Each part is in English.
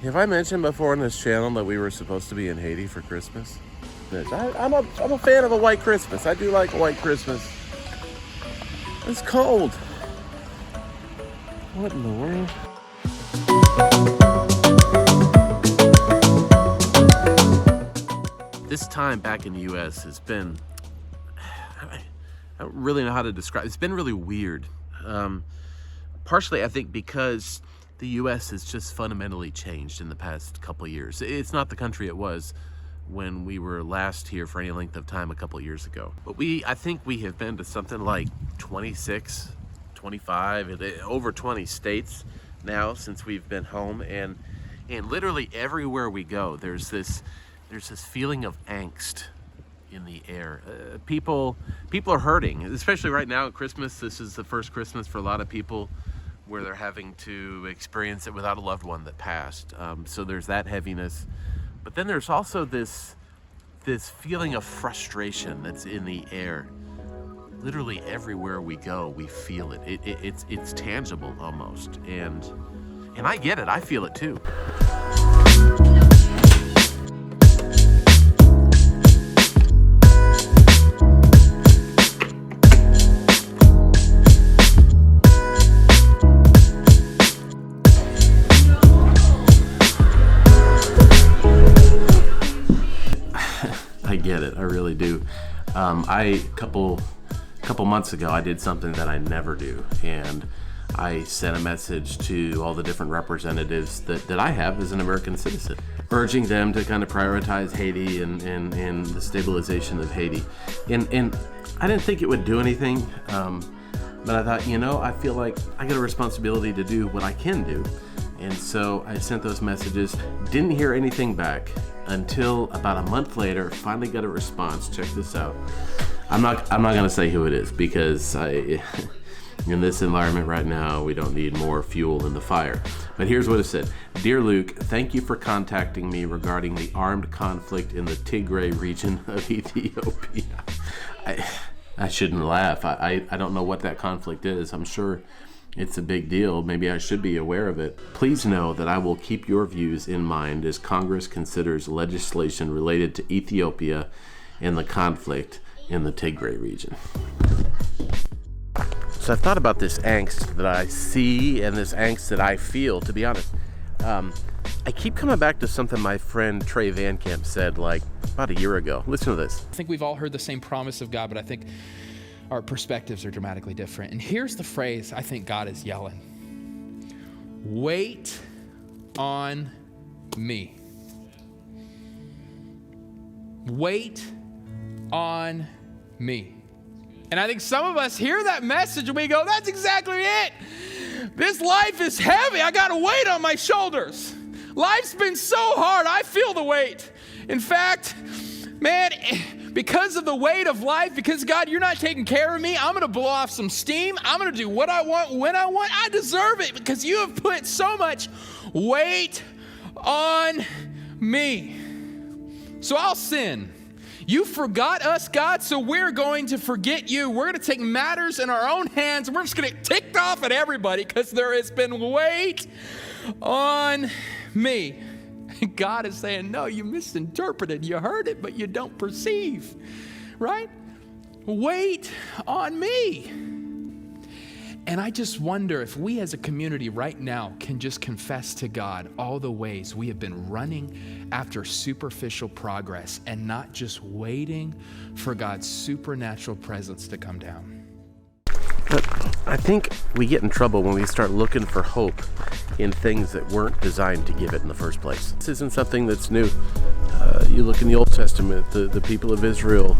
Have I mentioned before on this channel that we were supposed to be in Haiti for Christmas? I'm a fan of a white Christmas. I do like a white Christmas. It's cold. What in the world? This time back in the U.S. has been, I don't really know how to describe it. It's been really weird. Partially, I think, because the U.S. has just fundamentally changed in the past couple of years. It's not the country it was when we were last here for any length of time a couple of years ago. But I think we have been to something like 26, 25, over 20 states now since we've been home. And literally everywhere we go, there's this feeling of angst in the air. People are hurting, especially right now at Christmas. This is the first Christmas for a lot of people where they're having to experience it without a loved one that passed. So there's that heaviness. But then there's also this feeling of frustration that's in the air. Literally everywhere we go, we feel it. It's tangible almost. And I get it, I feel it too. I get it, I really do. A couple months ago, I did something that I never do, and I sent a message to all the different representatives that I have as an American citizen, urging them to kind of prioritize Haiti and the stabilization of Haiti. And I didn't think it would do anything, but I thought, I feel like I got a responsibility to do what I can do. And so I sent those messages, didn't hear anything back until about a month later, finally got a response. Check this out. I'm not gonna say who it is, because in this environment right now, we don't need more fuel in the fire. But here's what it said. Dear Luke, thank you for contacting me regarding the armed conflict in the Tigray region of Ethiopia. I shouldn't laugh. I don't know what that conflict is. I'm sure it's a big deal. Maybe I should be aware of it. Please know that I will keep your views in mind as Congress considers legislation related to Ethiopia and the conflict in the Tigray region. So I've thought about this angst that I see and this angst that I feel, to be honest. I keep coming back to something my friend Trey Van Camp said like about a year ago. Listen to this. I think we've all heard the same promise of God, but I think our perspectives are dramatically different. And here's the phrase I think God is yelling. Wait on me. Wait on me. And I think some of us hear that message and we go, that's exactly it. This life is heavy. I got a weight on my shoulders. Life's been so hard. I feel the weight. In fact, man, because of the weight of life, because God, you're not taking care of me, I'm going to blow off some steam. I'm going to do what I want, when I want. I deserve it because you have put so much weight on me. So I'll sin. You forgot us, God, so we're going to forget you. We're going to take matters in our own hands. We're just going to get ticked off at everybody because there has been weight on me. God is saying, no, you misinterpreted. You heard it, but you don't perceive, right? Wait on me. And I just wonder if we as a community right now can just confess to God all the ways we have been running after superficial progress and not just waiting for God's supernatural presence to come down. But I think we get in trouble when we start looking for hope in things that weren't designed to give it in the first place. This isn't something that's new. You look in the Old Testament, the people of Israel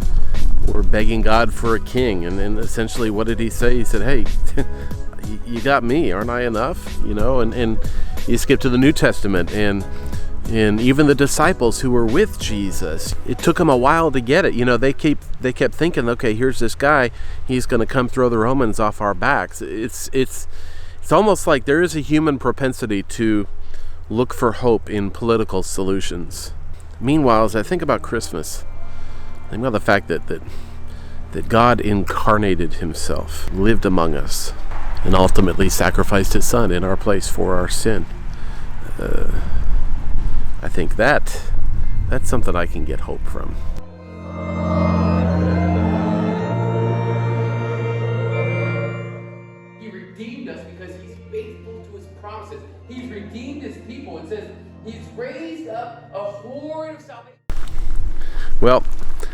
were begging God for a king, and then essentially what did he say? He said, hey, you got me, aren't I enough? And you skip to the New Testament, and even the disciples who were with Jesus, it took them a while to get it. They kept thinking, okay, here's this guy, he's going to come throw the Romans off our backs. It's almost like there is a human propensity to look for hope in political solutions. Meanwhile, as I think about Christmas, I think about the fact that God incarnated himself, lived among us, and ultimately sacrificed his son in our place for our sin. I think that's something I can get hope from. He redeemed us because he's faithful to his promises. He's redeemed his people. It says he's raised up a horde of salvation. Well,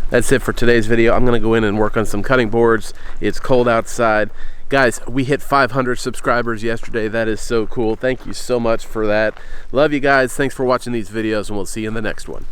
that's it for today's video. I'm gonna go in and work on some cutting boards. It's cold outside. Guys, we hit 500 subscribers yesterday. That is so cool. Thank you so much for that. Love you guys. Thanks for watching these videos, and we'll see you in the next one.